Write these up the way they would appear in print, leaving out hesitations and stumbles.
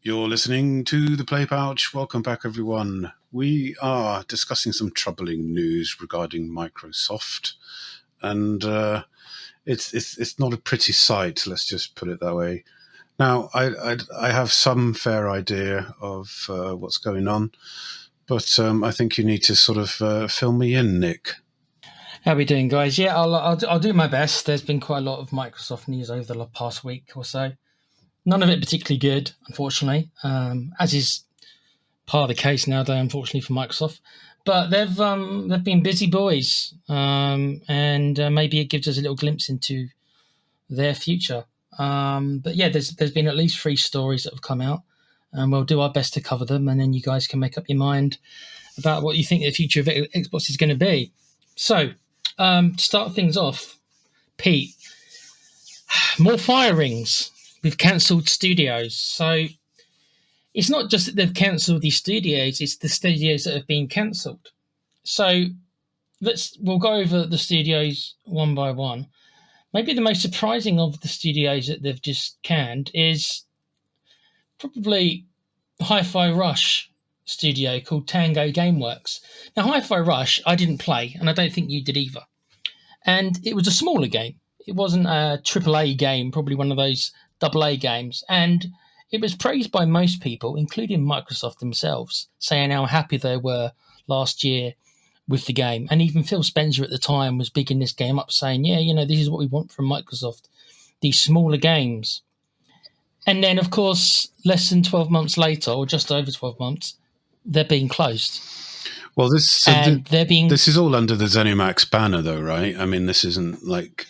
You're listening to The Play Pouch. Welcome back, everyone. We are discussing some troubling news regarding Microsoft, and it's not a pretty sight. Let's just put it that way. Now, I have some fair idea of what's going on, but I think you need to sort of fill me in, Nick. How are we doing, guys? Yeah, I'll do my best. There's been quite a lot of Microsoft news over the past week or so. None of it particularly good, unfortunately, as is part of the case nowadays, unfortunately, for Microsoft. But they've been busy boys, and maybe it gives us a little glimpse into their future. But yeah, there's been at least 3 stories that have come out, and we'll do our best to cover them, and then you guys can make up your mind about what you think the future of Xbox is going to be. So, to start things off, Pete, more firings. We've cancelled studios. So it's not just that they've cancelled these studios, it's the studios that have been cancelled. So we'll go over the studios one by one. Maybe the most surprising of the studios that they've just canned is probably Hi-Fi Rush studio called Tango Gameworks. Now, Hi-Fi Rush, I didn't play, and I don't think you did either. And it was a smaller game. It wasn't a AAA game, probably one of those AA games. And it was praised by most people, including Microsoft themselves, saying how happy they were last year with the game. And even Phil Spencer at the time was bigging this game up, saying, yeah, this is what we want from Microsoft, these smaller games. And then, of course, less than 12 months later, or just over 12 months, they're being closed. Well, this is all under the ZeniMax banner, though, right? I mean, this isn't like...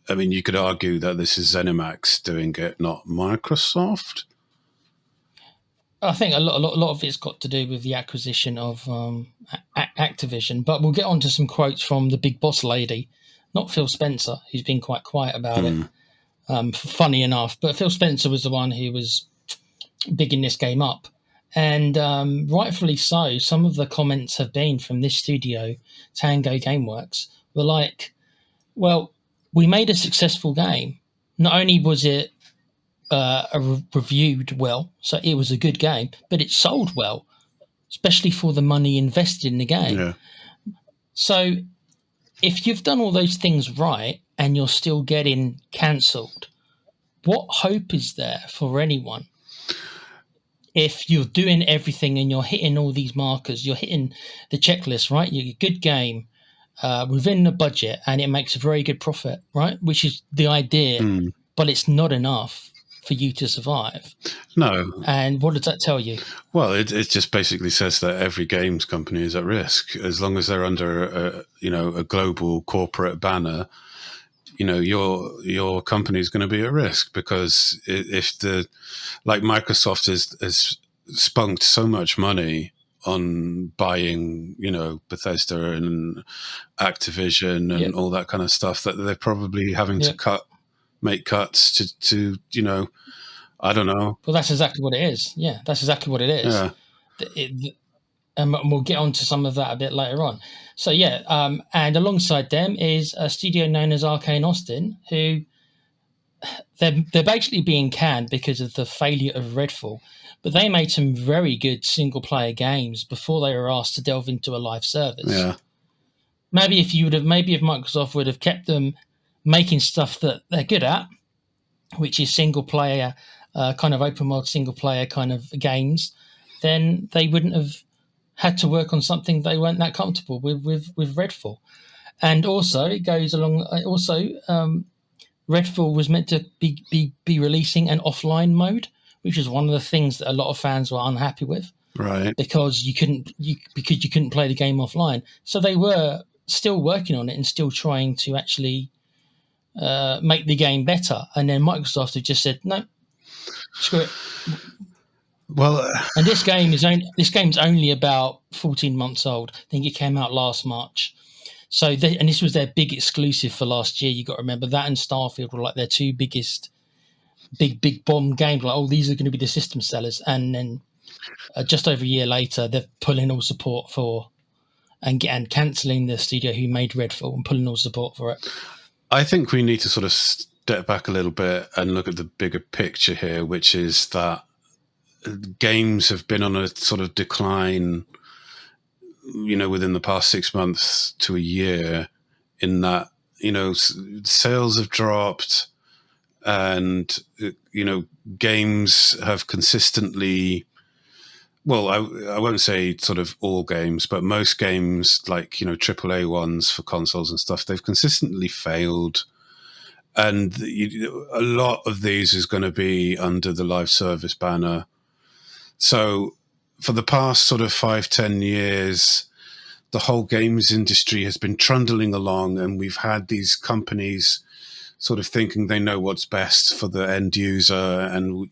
I mean, you could argue that this is ZeniMax doing it, not Microsoft. I think a lot of it's got to do with the acquisition of Activision. But we'll get on to some quotes from the big boss lady, not Phil Spencer, who's been quite quiet about it, funny enough. But Phil Spencer was the one who was bigging this game up. And rightfully so, some of the comments have been from this studio, Tango Gameworks, were like, well, we made a successful game. Not only was it reviewed well, so it was a good game, but it sold well, especially for the money invested in the game. Yeah. So if you've done all those things right and you're still getting cancelled, what hope is there for anyone? If you're doing everything and you're hitting all these markers, you're hitting the checklist, right? You're a good game within the budget and it makes a very good profit, right? Which is the idea, but it's not enough for you to survive. No. And what does that tell you? Well, it just basically says that every games company is at risk as long as they're under a global corporate banner. Your company is going to be at risk because if Microsoft has spunked so much money on buying, Bethesda and Activision and all that kind of stuff that they're probably having to make cuts to I don't know. Well, that's exactly what it is. Yeah, that's exactly what it is. Yeah. And we'll get onto some of that a bit later on. So, and alongside them is a studio known as Arcane Austin, who they're basically being canned because of the failure of Redfall. But they made some very good single-player games before they were asked to delve into a live service. Yeah. Maybe if Microsoft would have kept them making stuff that they're good at, which is single-player, kind of open-world single-player kind of games, then they wouldn't have had to work on something they weren't that comfortable with Redfall. And also, it goes along. Also, Redfall was meant to be releasing an offline mode, which is one of the things that a lot of fans were unhappy with, right? Because you couldn't play the game offline. So they were still working on it and still trying to actually make the game better. And then Microsoft had just said no, screw it. Well, and this game's only about 14 months old. I think it came out last March. So and this was their big exclusive for last year. You got to remember that and Starfield were like their 2 biggest big bomb games. Like, these are going to be the system sellers. And then just over a year later, they're pulling all support for and cancelling the studio who made Redfall and pulling all support for it. I think we need to sort of step back a little bit and look at the bigger picture here, which is that games have been on a sort of decline, within the past 6 months to a year, in that, sales have dropped, and, games have consistently, well, I won't say sort of all games, but most games, like, AAA ones for consoles and stuff, they've consistently failed. And a lot of these is going to be under the live service banner. So for the past sort of 5-10 years, the whole games industry has been trundling along, and we've had these companies sort of thinking they know what's best for the end user, and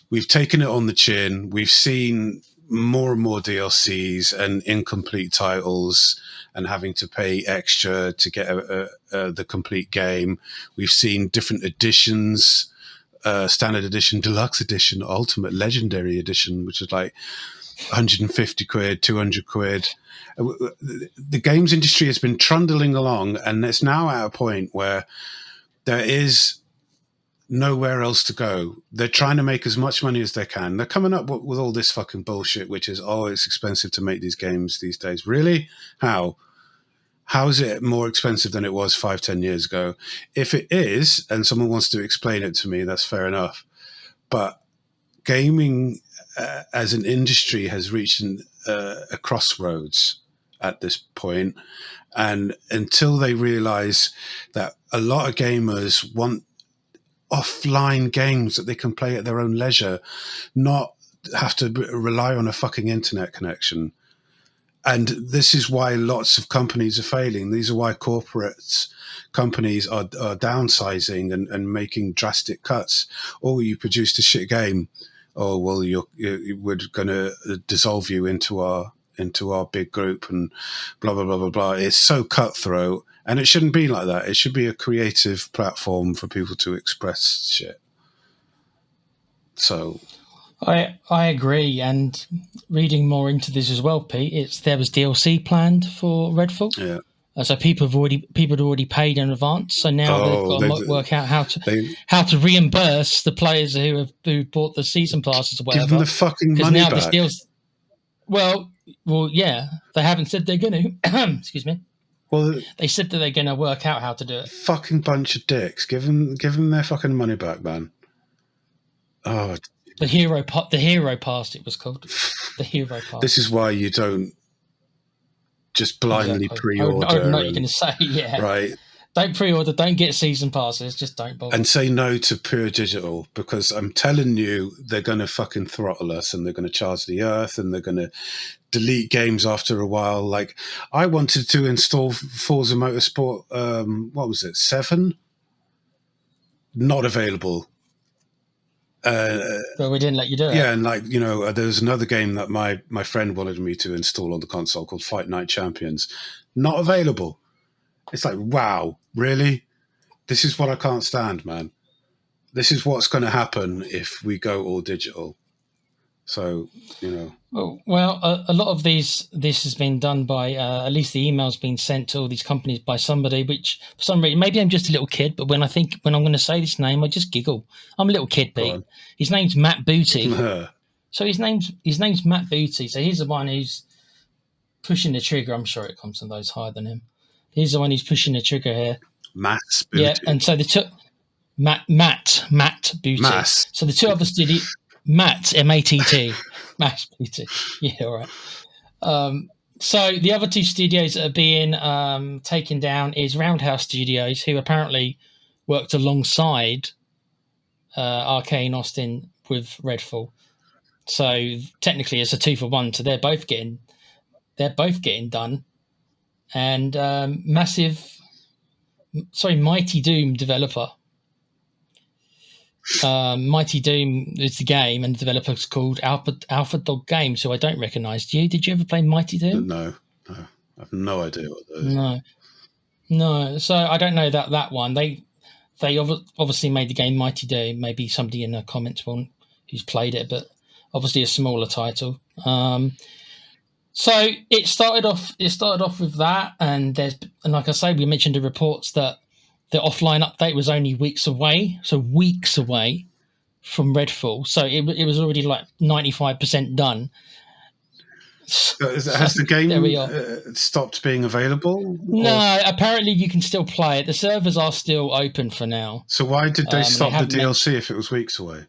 we've taken it on the chin. We've seen more and more DLCs and incomplete titles, and having to pay extra to get the complete game. We've seen different editions, standard edition, deluxe edition, ultimate, legendary edition, which is like 150 quid, 200 quid. The games industry has been trundling along, and it's now at a point where there is nowhere else to go. They're trying to make as much money as they can. They're coming up with all this fucking bullshit, which is, it's expensive to make these games these days. Really? How is it more expensive than it was 5-10 years ago? If it is, and someone wants to explain it to me, that's fair enough. But gaming as an industry has reached a crossroads at this point. And until they realize that a lot of gamers want offline games that they can play at their own leisure, not have to rely on a fucking internet connection. And this is why lots of companies are failing. These are why corporate companies are downsizing and making drastic cuts. Oh, you produced a shit game. Oh, well, we're going to dissolve you into our big group, and blah, blah, blah, blah, blah. It's so cutthroat. And it shouldn't be like that. It should be a creative platform for people to express shit. So, I agree. And reading more into this as well, Pete, there was DLC planned for Redfall. Yeah. So people had already paid in advance. So now they've got to work out how to reimburse the players who bought the season passes or whatever. Give them the fucking money back. Well, yeah, they haven't said they're going to. Excuse me. Well, they said that they're going to work out how to do it. Fucking bunch of dicks. Give them their fucking money back, man. Oh, the hero pass. It was called the hero pass. This is why you don't just blindly pre-order. I know what you're going to say. Yeah, right. Don't pre-order. Don't get season passes. Just don't bother. And say no to pure digital, because I'm telling you, they're going to fucking throttle us, and they're going to charge the earth, and they're going to delete games after a while. Like, I wanted to install Forza Motorsport, what was it, 7? Not available. But we didn't let you do it. Yeah, and there was another game that my friend wanted me to install on the console called Fight Night Champions. Not available. It's like, wow, really? This is what I can't stand, man. This is what's going to happen if we go all digital. So, Well, a lot of this has been done by, at least the emails being sent to all these companies by somebody, which for some reason, maybe I'm just a little kid, but when I'm going to say this name, I just giggle. I'm a little kid, Pete. His name's Matt Booty. So his name's Matt Booty. So he's the one who's pushing the trigger. I'm sure it comes from those higher than him. He's the one who's pushing the trigger here. Matt Booty. Yeah, and so Matt Booty. Mass. So the two of us did it. Matt, M-A-T-T. Matt Booty. Yeah, all right. So the other two studios that are being taken down is Roundhouse Studios, who apparently worked alongside Arcane Austin with Redfall. So technically it's a 2-for-1. So they're both getting done. And Mighty Doom developer. Mighty Doom is the game, and the developer's called Alpha Dog Games, who I don't recognise. Did you ever play Mighty Doom? No. I have no idea what that is. No. So I don't know that one. They obviously made the game Mighty Doom. Maybe somebody in the comments who's played it, but obviously a smaller title. So it started off with that, and like I say, we mentioned the reports that the offline update was only weeks away from Redfall, so it was already like 95% done. Has the game stopped being available? No, apparently you can still play it. The servers are still open for now. So why did they stop the DLC if it was weeks away?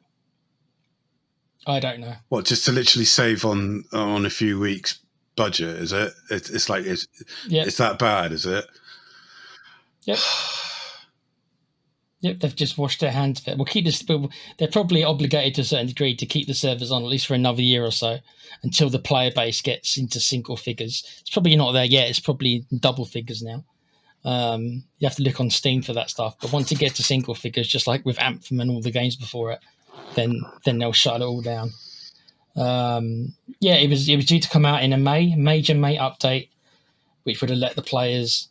I don't know. What, just to literally save on a few weeks budget? Is it? It's like it's that bad? Is it? Yep. Yep, they've just washed their hands of it. We'll keep this. They're probably obligated to a certain degree to keep the servers on at least for another year or so until the player base gets into single figures. It's probably not there yet. It's probably double figures now. You have to look on Steam for that stuff. But once it gets to single figures, just like with Anthem and all the games before it, then they'll shut it all down. It was due to come out in a major May update, which would have let the players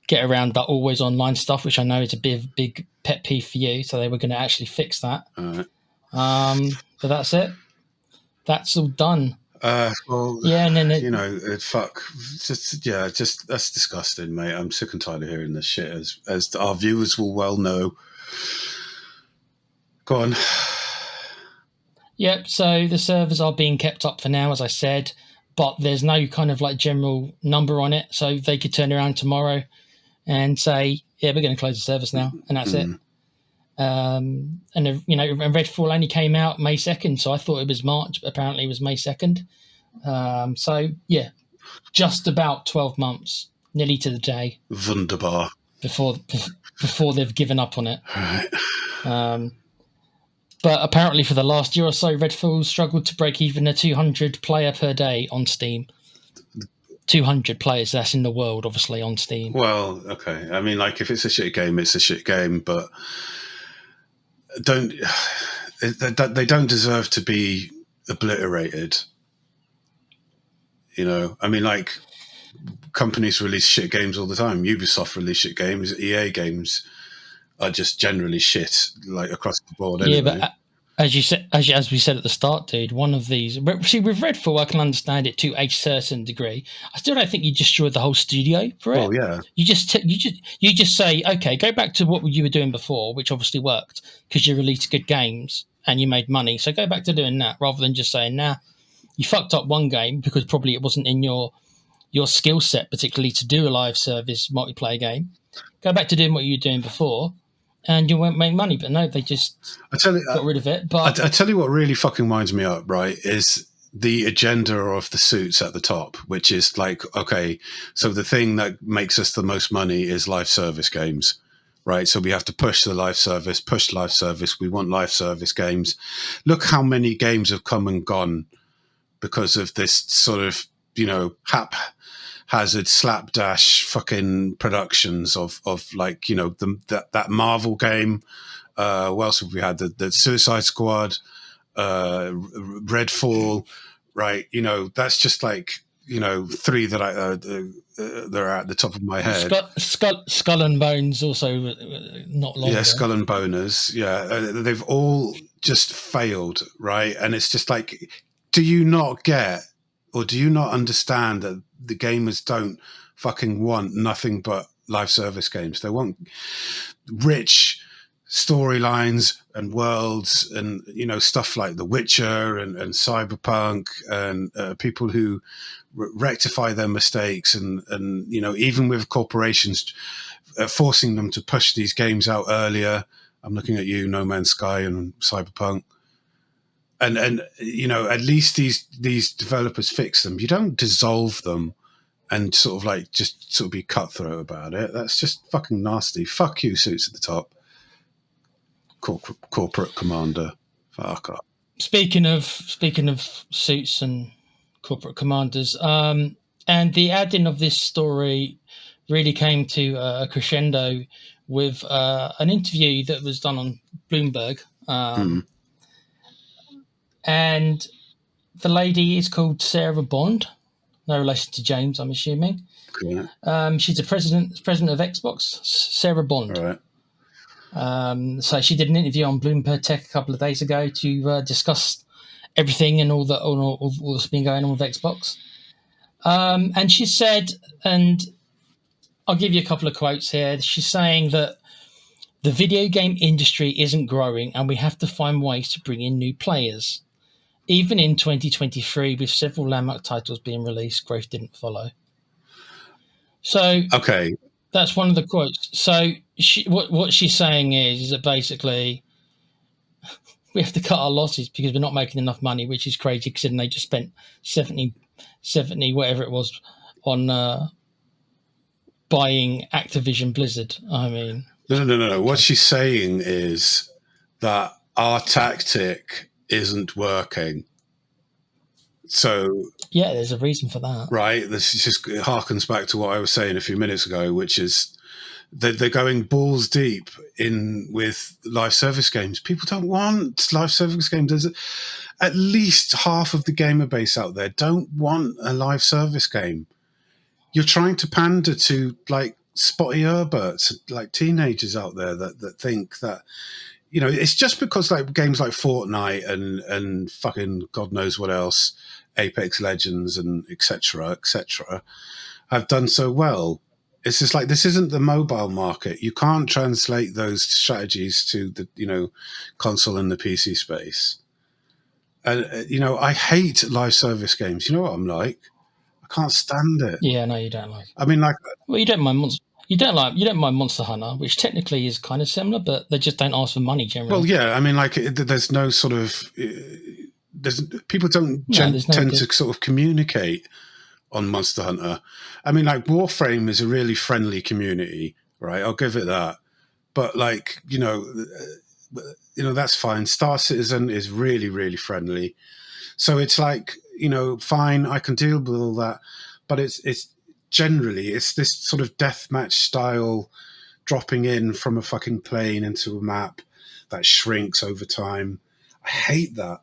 get around that always online stuff, which I know is a big pet peeve for you. So they were going to actually fix that. All right. But that's it. That's all done. Well, yeah, and then fuck. Just that's disgusting, mate. I'm sick and tired of hearing this shit, as our viewers will well know. Go on. Yep. So the servers are being kept up for now, as I said, but there's no kind of like general number on it. So they could turn around tomorrow and say, "Yeah, we're going to close the servers now," and that's it. And Redfall only came out May 2nd, so I thought it was March, but apparently it was May 2nd. So yeah, just about 12 months, nearly to the day. Wunderbar. Before they've given up on it. Right. But apparently for the last year or so, Redfall struggled to break even a 200 player per day on Steam. 200 players, that's in the world, obviously, on Steam. Well, okay. I mean, like, if it's a shit game, it's a shit game, but they don't deserve to be obliterated. You know, I mean, like, companies release shit games all the time. Ubisoft release shit games. EA games are just generally shit, like, across the board. Anyway. Yeah, but as you said, as we said at the start, dude, one of these. See, with Redfall, I can understand it to a certain degree. I still don't think you destroyed the whole studio for it. Oh yeah. You just say, okay, go back to what you were doing before, which obviously worked because you released good games and you made money. So go back to doing that rather than just saying, nah, you fucked up one game because probably it wasn't in your skill set, particularly to do a live service multiplayer game. Go back to doing what you were doing before. And you won't make money, but no, they just got rid of it. But I tell you what really fucking winds me up, right, is the agenda of the suits at the top, which is like, okay, so the thing that makes us the most money is live service games, right? So we have to push live service. We want live service games. Look how many games have come and gone because of this sort of, haphazard slapdash fucking productions of like, that Marvel game. What else have we had? The Suicide Squad, Redfall, right? That's just like, three that they're at the top of my head. Skull and Bones also not long. Yeah, Skull and Boners. Yeah, they've all just failed, right? And it's just like, do you not get, or do you not understand that the gamers don't fucking want nothing but live service games? They want rich storylines and worlds and, stuff like The Witcher and Cyberpunk and people who rectify their mistakes and even with corporations forcing them to push these games out earlier. I'm looking at you, No Man's Sky and Cyberpunk. And at least these developers fix them. You don't dissolve them and sort of like just sort of be cutthroat about it. That's just fucking nasty. Fuck you, suits at the top. Corporate commander. Fuck up. Speaking of suits and corporate commanders, and the adding of this story really came to a crescendo with an interview that was done on Bloomberg. And the lady is called Sarah Bond, no relation to James, I'm assuming. Cool. She's the president of Xbox, Sarah Bond. All right. So she did an interview on Bloomberg Tech a couple of days ago to discuss everything and all that's been going on with Xbox. And she said, and I'll give you a couple of quotes here. She's saying that The video game industry isn't growing, and we have to find ways to bring in new players. Even in 2023, with several landmark titles being released, growth didn't follow. So Okay. that's one of the quotes. So what she's saying is that basically we have to cut our losses because we're not making enough money, which is crazy considering they just spent 70 whatever it was on buying Activision Blizzard. I mean, No. What she's saying is that our tactic isn't working. So yeah, there's a reason for that. Right. This just harkens back to what I was saying a few minutes ago, which is they're going balls deep in with live service games. People don't want live service games. There's at least half of the gamer base out there don't want a live service game. You're trying to pander to like spotty Herberts, like teenagers out there that think that, you know, it's just because like games like Fortnite and fucking God knows what else, Apex Legends and etc. have done so well. It's just like, this isn't the mobile market. You can't translate those strategies to the, you know, console and the PC space. And you know, I hate live service games. You know what I'm like? I can't stand it. Yeah, no, you don't like. I mean, like, well, you don't mind Monster Hunter, which technically is kind of similar, but they just don't ask for money generally. Well, yeah, I mean, like, there's no sort of, people don't tend to sort of communicate on Monster Hunter. I mean, like, Warframe is a really friendly community, right? I'll give it that. But like, you know, that's fine. Star Citizen is really, really friendly. So it's like, you know, fine, I can deal with all that. But it's generally, it's this sort of deathmatch style dropping in from a fucking plane into a map that shrinks over time. I hate that.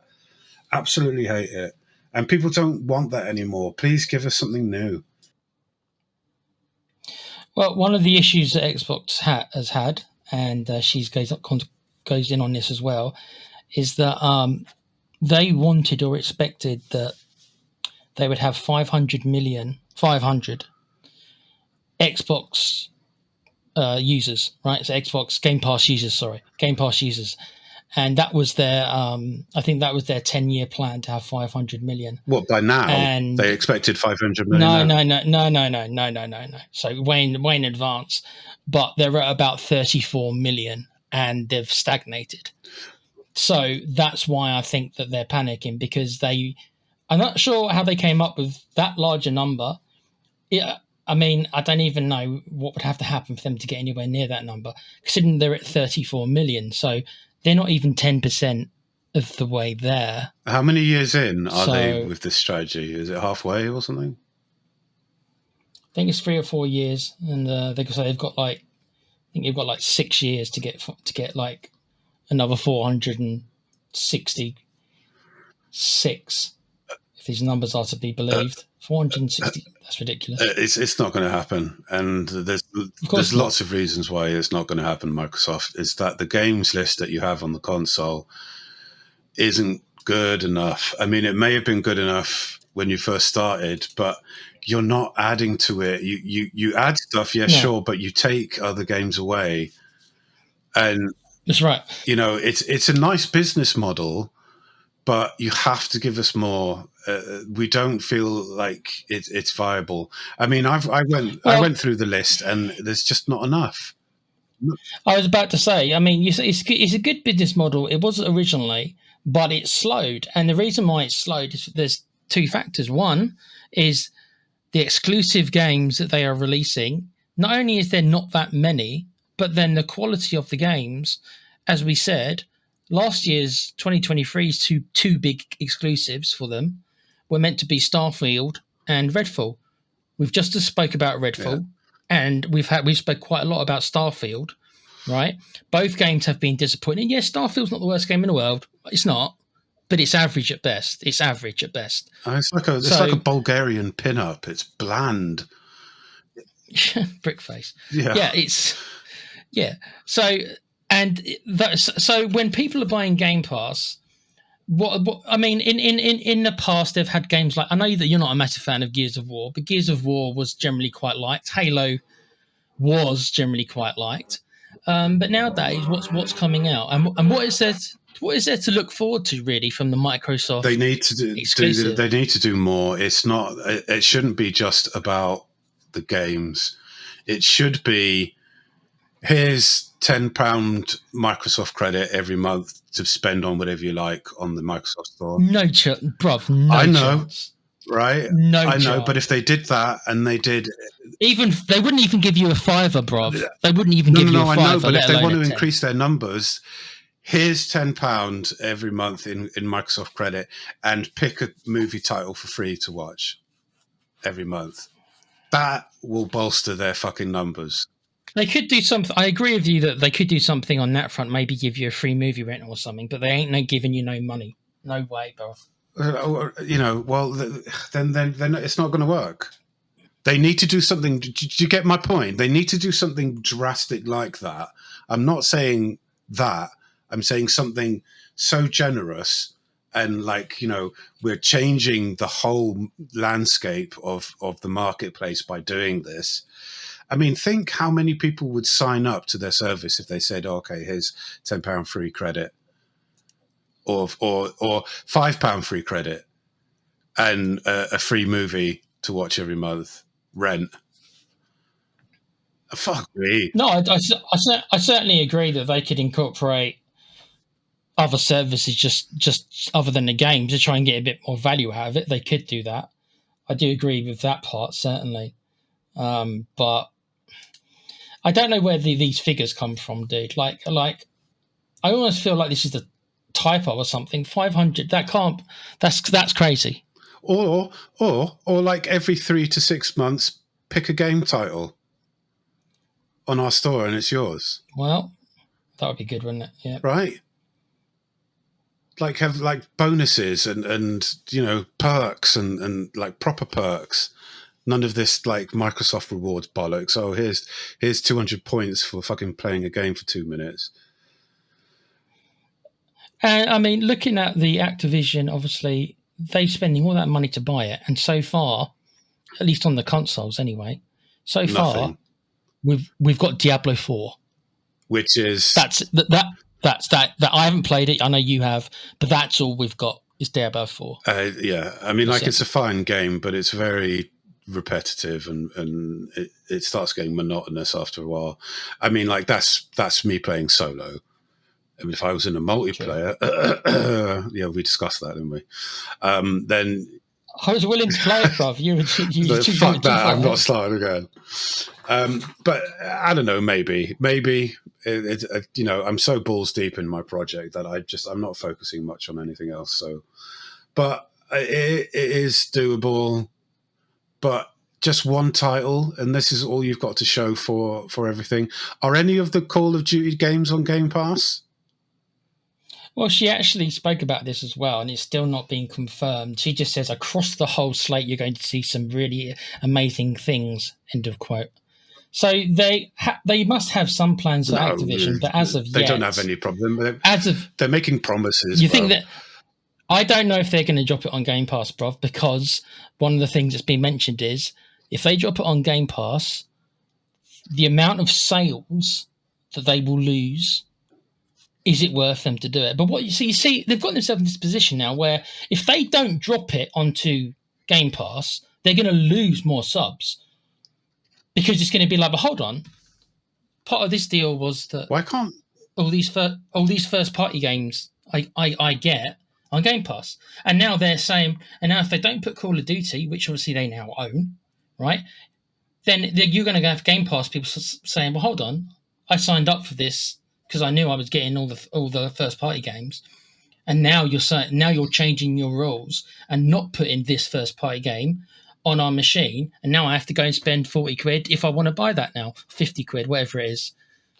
Absolutely hate it. And people don't want that anymore. Please give us something new. Well, one of the issues that Xbox has had, and she goes in on this as well, is that they wanted or expected that they would have 500 Xbox users, right? So Xbox Game Pass users. And that was their, I think that was their 10-year plan to have 500 million. What, by now? And they expected 500 million? No. So way in advance. But they're at about 34 million and they've stagnated. So that's why I think that they're panicking, because I'm not sure how they came up with that larger number. Yeah, I mean, I don't even know what would have to happen for them to get anywhere near that number, considering they're at 34 million. So they're not even 10% of the way there. How many years in are they with this strategy? Is it halfway or something? I think it's 3 or 4 years, and they've got like 6 years to get like another 466, if these numbers are to be believed. 460. That's ridiculous. It's not going to happen, and there's lots of reasons why it's not going to happen. Microsoft is that the games list that you have on the console isn't good enough. I mean, it may have been good enough when you first started, but you're not adding to it. You add stuff, sure, but you take other games away, and that's right. You know, it's a nice business model, but you have to give us more. We don't feel like it's viable. I mean, I went through the list, and there's just not enough. I was about to say, I mean, it's a good business model. It was originally, but it's slowed, and the reason why it's slowed is there's two factors. One is the exclusive games that they are releasing. Not only is there not that many, but then the quality of the games, as we said. Last year's 2023's two big exclusives for them were meant to be Starfield and Redfall. We've just spoke about Redfall, and we've spoke quite a lot about Starfield, right? Both games have been disappointing. Yes, Starfield's not the worst game in the world. It's not, but it's average at best. It's like a Bulgarian pin-up. It's bland. Brickface. Yeah. So when people are buying Game Pass, what I mean, in the past they've had games like, I know that you're not a massive fan of Gears of War, but Gears of War was generally quite liked. Halo was generally quite liked. But nowadays, what's coming out, and what is there to look forward to really from the Microsoft? They need to exclusive? They need to do more. It's not. It shouldn't be just about the games. It should be, here's £10 Microsoft credit every month to spend on whatever you like on the Microsoft Store. No chance, bruv. No I know, chance. right? No I know, chance. but if they did that and they did, they wouldn't even give you a $5, bruv. They wouldn't even give you a $5. I know, but if they want to 10. increase their numbers, here's £10 every month in Microsoft credit, and pick a movie title for free to watch every month. That will bolster their fucking numbers. They could do something. I agree with you that they could do something on that front. Maybe give you a free movie rental or something. But they ain't giving you no money. No way, bro. Well, then it's not going to work. They need to do something. Do you get my point? They need to do something drastic like that. I'm not saying that. I'm saying something so generous, and we're changing the whole landscape of the marketplace by doing this. I mean, think how many people would sign up to their service if they said, okay, here's £10 free credit, or £5 free credit, and a free movie to watch every month, rent. Fuck me. No, I certainly agree that they could incorporate other services just other than the game to try and get a bit more value out of it. They could do that. I do agree with that part, certainly. But I don't know where these figures come from, dude. Like I almost feel like this is a typo or something. 500. That's crazy. Or like every 3 to 6 months, pick a game title on our store and it's yours. Well, that would be good, wouldn't it? Yeah. Right. Like have like bonuses and perks and like proper perks. None of this like Microsoft rewards bollocks. Oh, here's 200 points for fucking playing a game for 2 minutes. And I mean, looking at the Activision, obviously they're spending all that money to buy it, and so far, at least on the consoles anyway, far we've got Diablo 4, which is that's that I haven't played it. I know you have, but that's all we've got is Diablo 4. Yeah, I mean, it's a fine game, but it's very repetitive and it starts getting monotonous after a while. I mean, like that's me playing solo. I mean, if I was in a multiplayer, yeah, we discussed that, didn't we? Then I was willing to play it, bruv. You fuck that! I'm not starting again. But I don't know. Maybe I'm so balls deep in my project that I'm not focusing much on anything else. So, but it is doable. But just one title, and this is all you've got to show for everything. Are any of the Call of Duty games on Game Pass? Well, she actually spoke about this as well, and it's still not being confirmed. She just says across the whole slate, you're going to see some really amazing things. End of quote. So they must have some plans for Activision, but as of yet, they don't have any problem. They're making promises. You think that? I don't know if they're going to drop it on Game Pass, bruv, because one of the things that's been mentioned is if they drop it on Game Pass, the amount of sales that they will lose. Is it worth them to do it? But what you see, they've got themselves in this position now where if they don't drop it onto Game Pass, they're going to lose more subs because it's going to be like, but hold on, part of this deal was that why can't all these first party games I get on Game Pass, and now they're saying, and now if they don't put Call of Duty, which obviously they now own, right, then you're going to have Game Pass people saying, well, hold on, I signed up for this. Because I knew I was getting all the first party games, and now you're changing your rules and not putting this first party game on our machine, and now I have to go and spend 40 quid if I want to buy that now, 50 quid, whatever it is.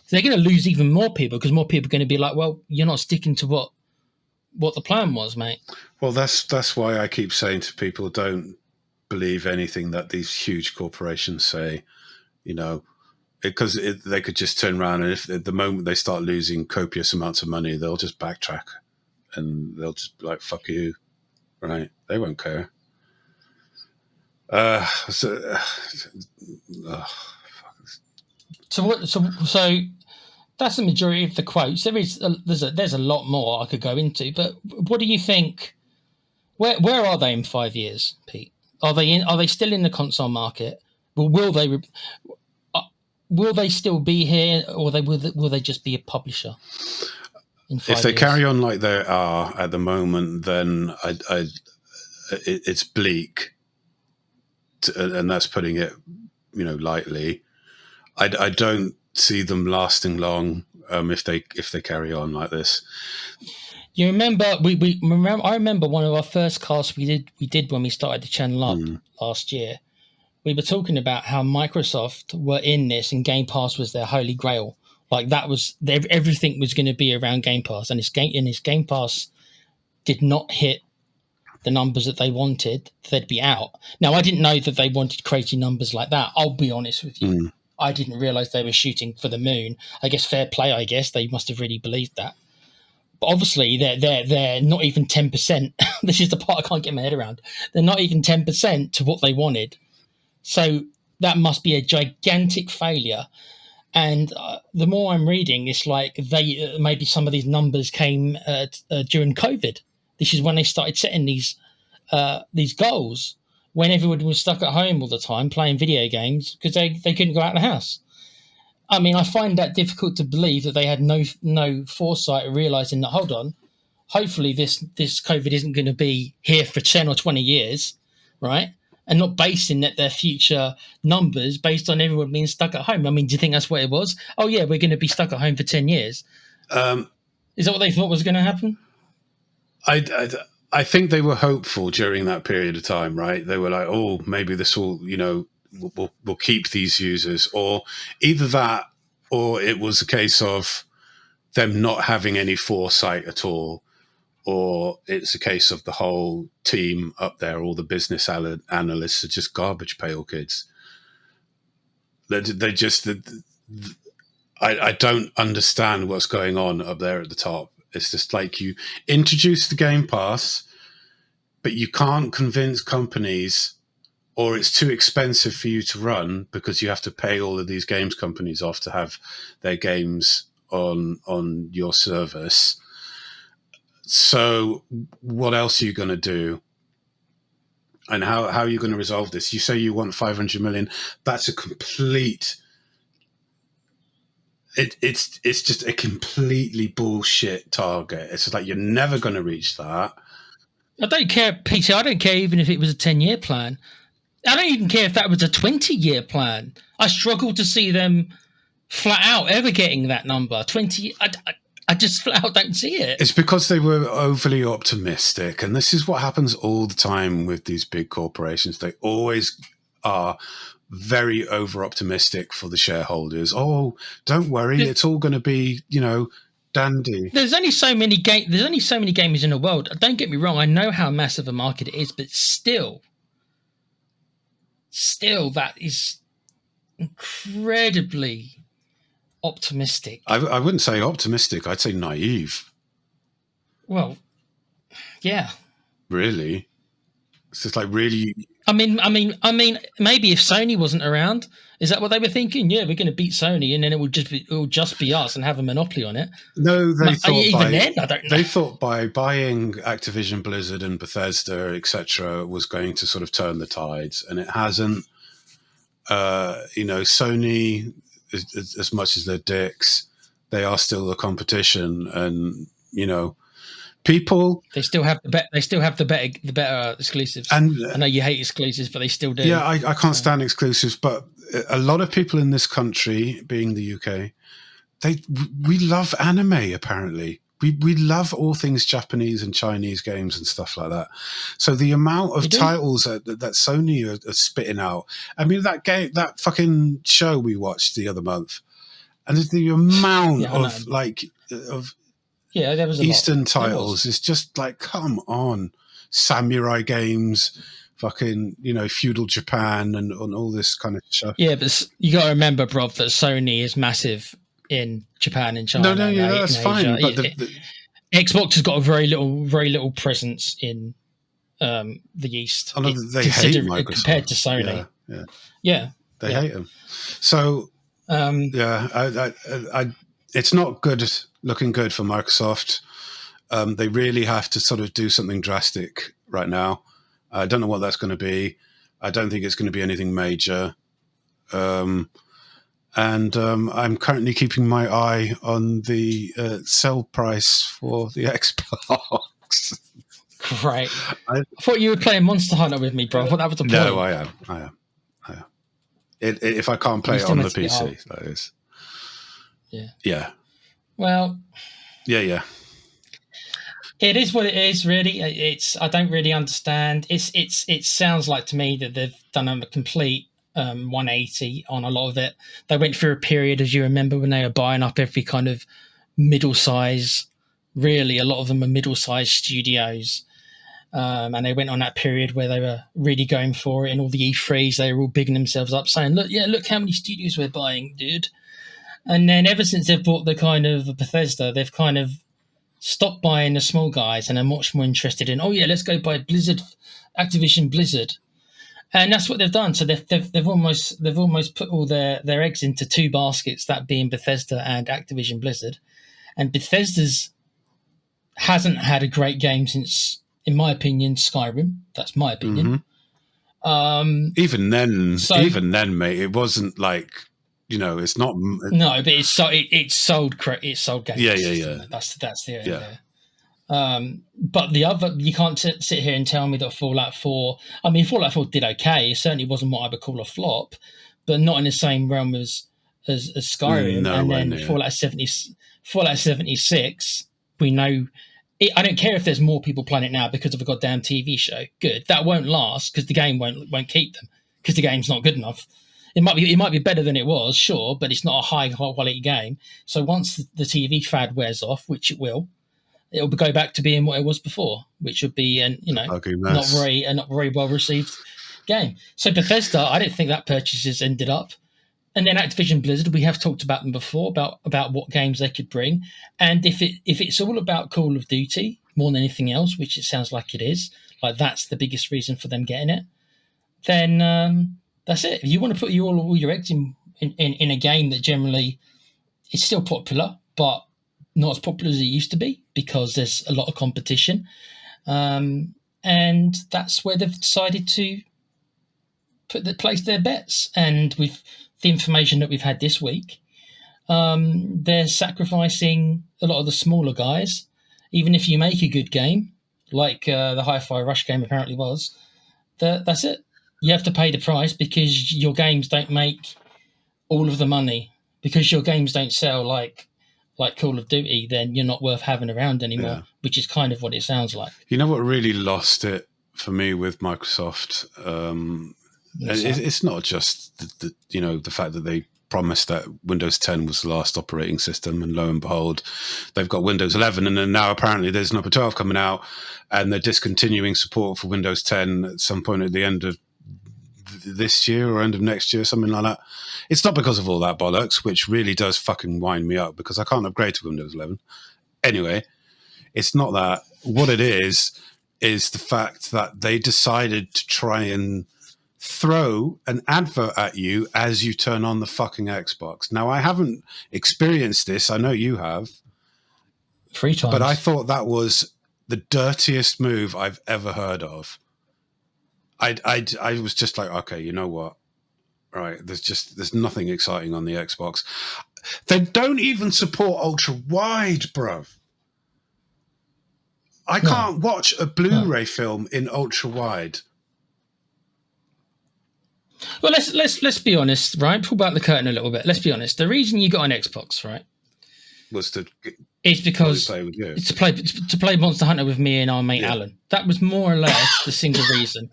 So they're going to lose even more people because more people are going to be like, well, you're not sticking to what the plan was, mate. Well, that's why I keep saying to people, don't believe anything that these huge corporations say, because they could just turn around, and if at the moment they start losing copious amounts of money, they'll just backtrack and they'll just be like, fuck you, right? They won't care. So that's the majority of the quotes. There's a lot more I could go into, but what do you think? Where are they in 5 years, Pete? Are they still in the console market? Will they still be here, or will they just be a publisher in 5 years? If they carry on like they are at the moment, then it's bleak, and that's putting it, lightly. I don't see them lasting long if they carry on like this. You remember I remember one of our first casts we did when we started the channel up last year. We were talking about how Microsoft were in this, and Game Pass was their holy grail. Like that was everything was going to be around Game Pass, and his Game Pass did not hit the numbers that they wanted. They'd be out. Now, I didn't know that they wanted crazy numbers like that. I'll be honest with you. I didn't realize they were shooting for the moon. I guess fair play. I guess they must have really believed that. But obviously, they're not even 10%. This is the part I can't get my head around. They're not even 10% to what they wanted. So that must be a gigantic failure. And the more I'm reading, it's like maybe some of these numbers came during COVID. This is when they started setting these goals, when everyone was stuck at home all the time playing video games because they couldn't go out of the house. I mean, I find that difficult to believe that they had no foresight of realizing that, hold on, hopefully this COVID isn't going to be here for 10 or 20 years, right? And not basing their future numbers based on everyone being stuck at home. I mean, do you think that's what it was? Oh, yeah, we're going to be stuck at home for 10 years. Is that what they thought was going to happen? I think they were hopeful during that period of time, right? They were like, oh, maybe this will, we'll keep these users, or either that, or it was a case of them not having any foresight at all, or it's a case of the whole team up there, all the business analysts are just garbage pail kids. They just, I don't understand what's going on up there at the top. It's just like you introduce the Game Pass, but you can't convince companies, or it's too expensive for you to run because you have to pay all of these games companies off to have their games on your service. So what else are you going to do? And how are you going to resolve this? You say you want 500 million. That's a complete... It's just a completely bullshit target. It's like you're never going to reach that. I don't care, Peter. I don't care even if it was a 10-year plan. I don't even care if that was a 20-year plan. I struggle to see them flat out ever getting that number. 20. I just flat out don't see it. It's because they were overly optimistic, and this is what happens all the time with these big corporations. They always are very over optimistic for the shareholders. Oh, don't worry, it's all going to be, dandy. There's only so many gamers in the world. Don't get me wrong. I know how massive a market it is, but still, that is incredibly optimistic. I wouldn't say optimistic. I'd say naive. Well, yeah. Really? It's just like really... I mean, maybe if Sony wasn't around, is that what they were thinking? Yeah, we're going to beat Sony, and then it will just be us and have a monopoly on it. No, they thought then, I don't know. They thought by buying Activision Blizzard and Bethesda, etc., was going to sort of turn the tides, and it hasn't. Sony, as much as they're dicks, they are still the competition, and people. They still have the better exclusives. And I know you hate exclusives, but they still do. Yeah, I can't stand exclusives, but a lot of people in this country, being the UK, we love anime. Apparently, we love all things Japanese and Chinese games and stuff like that. So the amount of titles that Sony are spitting out. I mean, that fucking show we watched the other month, and the amount of there was a Eastern lot. titles is just like, come on, samurai games, fucking feudal Japan and all this kind of stuff. Yeah, but you got to remember, Rob, that Sony is massive in Japan and China. No, yeah, that's fine. But Xbox has got a very little presence in the East. They hate Microsoft compared to Sony. Yeah. They hate them. So I it's not good looking good for Microsoft. They really have to sort of do something drastic right now. I don't know what that's going to be. I don't think it's going to be anything major. And I'm currently keeping my eye on the sell price for the Xbox. Great. I thought you were playing Monster Hunter with me, bro. I thought that was the point. No, I am. If I can't play it on the PC, that is. Yeah. Yeah. Well. Yeah. It is what it is, really. I don't really understand. It sounds like to me that they've done a complete 180 on a lot of it. They went through a period, as you remember, when they were buying up every kind of middle size. Really, a lot of them were middle size studios. And they went on that period where they were really going for it, and all the E3s, they were all bigging themselves up, saying, look how many studios we're buying, dude. And then ever since they've bought the kind of Bethesda, they've kind of stopped buying the small guys and are much more interested in, let's go buy Blizzard, Activision Blizzard. And that's what they've done. So they've almost put all their eggs into two baskets, that being Bethesda and Activision Blizzard. And Bethesda's hasn't had a great game since, in my opinion, Skyrim. That's my opinion. Mm-hmm. Even then, mate, it wasn't like, it's not. No, but it sold games. Yeah. That's the area. But the other, you can't sit here and tell me that Fallout 4. I mean, Fallout 4 did okay. It certainly wasn't what I would call a flop, but not in the same realm as Skyrim. No, and then Fallout 76. We know. I don't care if there's more people playing it now because of a goddamn TV show. Good. That won't last because the game won't keep them because the game's not good enough. It might be better than it was, sure, but it's not a high quality game. So once the TV fad wears off, which it'll go back to being what it was before, which would be not very well received game. So Bethesda, I don't think that purchases ended up. And then Activision Blizzard, we have talked about them before, about what games they could bring. And if it's all about Call of Duty more than anything else, which it sounds like it is, like that's the biggest reason for them getting it, then that's it. If you want to put all your eggs in a game that generally is still popular, but not as popular as it used to be because there's a lot of competition, and that's where they've decided to place their bets. And with the information that we've had this week, they're sacrificing a lot of the smaller guys. Even if you make a good game, like the Hi-Fi Rush game apparently was, that's it. You have to pay the price because your games don't make all of the money. Because your games don't sell like Call of Duty, then you're not worth having around anymore, which is kind of what it sounds like. You know what really lost it for me with Microsoft? It's not just the fact that they promised that Windows 10 was the last operating system, and lo and behold, they've got Windows 11, and then now apparently there's number 12 coming out, and they're discontinuing support for Windows 10 at some point at the end of this year or end of next year, something like that. It's not because of all that bollocks, which really does fucking wind me up because I can't upgrade to Windows 11. Anyway, it's not that. What it is the fact that they decided to try and throw an advert at you as you turn on the fucking Xbox. Now, I haven't experienced this. I know you have. 3 times. But I thought that was the dirtiest move I've ever heard of. I was just like, okay, you know what? Right, there's nothing exciting on the Xbox. They don't even support ultra wide, bruv. I can't watch a Blu-ray film in ultra wide. Well, let's be honest, right? Pull back the curtain a little bit. Let's be honest. The reason you got an Xbox, right, was to play with you. To play Monster Hunter with me and our mate Alan. That was more or less the single reason.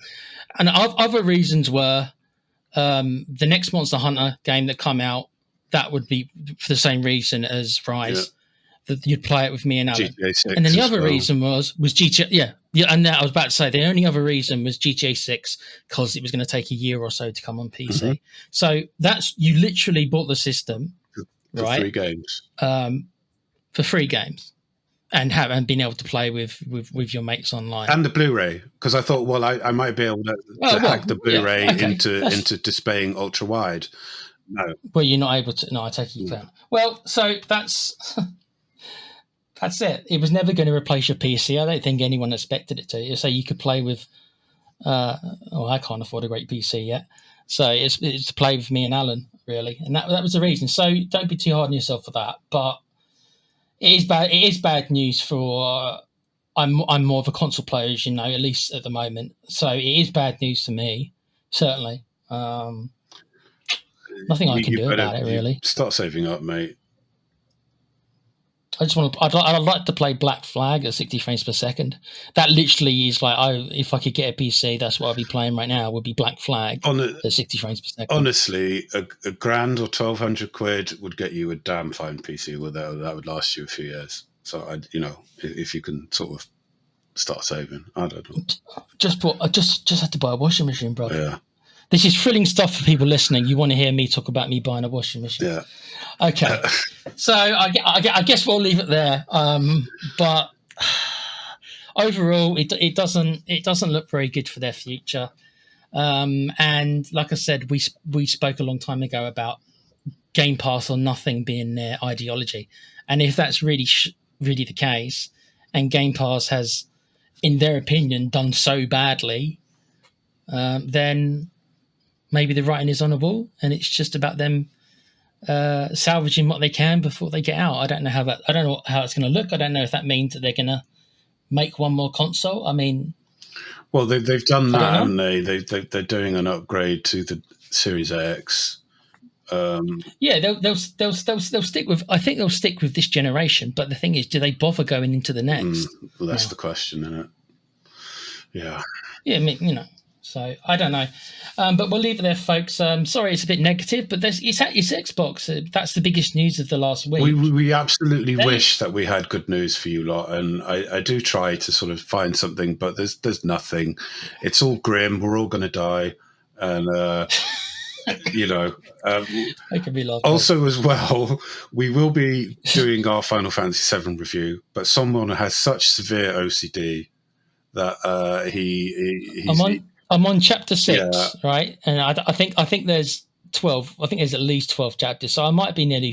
And other reasons were the next Monster Hunter game that come out, that would be for the same reason as Rise. That you'd play it with me and Alan. GTA 6 and then the other reason was GTA. Yeah, and I was about to say the only other reason was GTA 6 because it was going to take a year or so to come on PC. Mm-hmm. So that's, you literally bought the system for right? 3 games. For 3 games. And been able to play with your mates online. And the Blu-ray, because I thought, well, I might be able to hack the Blu-ray into displaying ultra-wide. No. Well, you're not able to. No, I take it you No. can. Well, so that's it. It was never going to replace your PC. I don't think anyone expected it to. So you could play with. I can't afford a great PC yet, so it's to play with me and Alan really, and that was the reason. So don't be too hard on yourself for that. But it is bad. It is bad news for. I'm more of a console player, as you know, at least at the moment. So it is bad news for me, certainly. Nothing I can do about it, really. Start saving up, mate. I just want to. I'd like to play Black Flag at 60 frames per second. That literally is like, if I could get a PC, that's what I'd be playing right now. Would be Black Flag at 60 frames per second. Honestly, a grand or 1,200 quid would get you a damn fine PC. That would last you a few years. So if you can sort of start saving, I don't know. I just had to buy a washing machine, brother. Yeah. This is thrilling stuff for people listening. You want to hear me talk about me buying a washing machine? Yeah. Okay. So I guess we'll leave it there. But overall, it doesn't look very good for their future. And like I said, we spoke a long time ago about Game Pass or nothing being their ideology, and if that's really the case, and Game Pass has, in their opinion, done so badly, then maybe the writing is on the wall, and it's just about them salvaging what they can before they get out. I don't know how it's going to look. I don't know if that means that they're going to make one more console. I mean, well, they've done that, haven't they? They're doing an upgrade to the Series X. Yeah, they'll stick with. I think they'll stick with this generation. But the thing is, do they bother going into the next? Well, that's the question, isn't it? Yeah. Yeah, I mean, So I don't know, but we'll leave it there, folks. Sorry, it's a bit negative, but it's Xbox. That's the biggest news of the last week. We absolutely wish that we had good news for you lot, and I do try to sort of find something, but there's nothing. It's all grim. We're all going to die, and it could be lovely. Also, as well, we will be doing our Final Fantasy VII review, but someone has such severe OCD that he's. I'm on chapter 6, right? And I think there's 12. I think there's at least 12 chapters, so I might nearly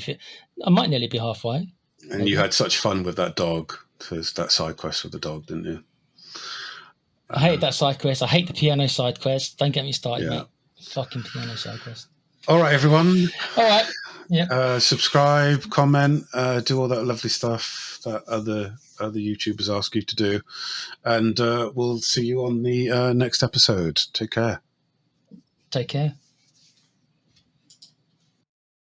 be halfway. And maybe. You had such fun with that dog. There's that side quest with the dog, didn't you? I hate that side quest. I hate the piano side quest. Don't get me started, mate. Fucking piano side quest. All right, everyone. All right. Yeah. Subscribe, comment, do all that lovely stuff that other YouTubers ask you to do, and we'll see you on the next episode. Take care. Take care.